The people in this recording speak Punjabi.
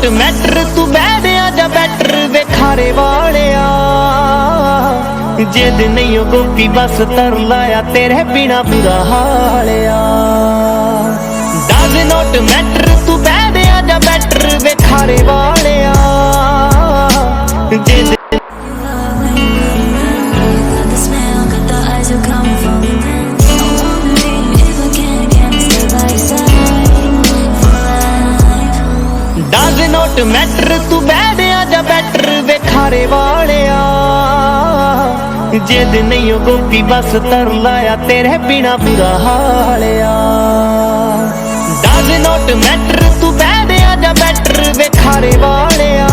ਨੋਟ ਮੈਟਰ ਤੂੰ ਬਹਿ ਦੇ ਆਜਾ ਬੈਟਰ ਵੇਖਾਰੇ ਵਾਲਿਆ ਜਿੱਦ ਨਹੀਂ ਉਹ ਗੋਪੀ ਬਸ ਤਰ ਲਾਇਆ ਤੇਰੇ ਬਿਨਾ ਬੁਰਾ ਹਾਲਿਆ ਡਜ਼ ਨੋਟ ਮੈਟਰ ਤੂੰ ਬਹਿ ਦੇ ਆਜਾ ਬੈਟਰ ਵੇਖਾਰੇ ਵਾਲਿਆ ਜਿੱਦ ਡਜ਼ ਨੋਟ ਮੈਟਰ ਤੂੰ ਬਹਿ ਦੇ ਆਜਾ ਬੈਟਰ ਵੇਖਾਰੇ ਵਾਲਿਆ ਜਿੱਦ ਨਹੀਂ ਉਹ ਗੋਪੀ ਬਸ ਤਰ ਲਾਇਆ ਤੇਰੇ ਬਿਨਾ ਬੁਰਾ ਹਾਲਿਆ ਡਜ਼ ਨੋਟ ਮੈਟਰ ਤੂੰ ਬਹਿ ਦੇ ਆਜਾ ਬੈਟਰ ਵੇਖਾਰੇ ਵਾਲਿਆ।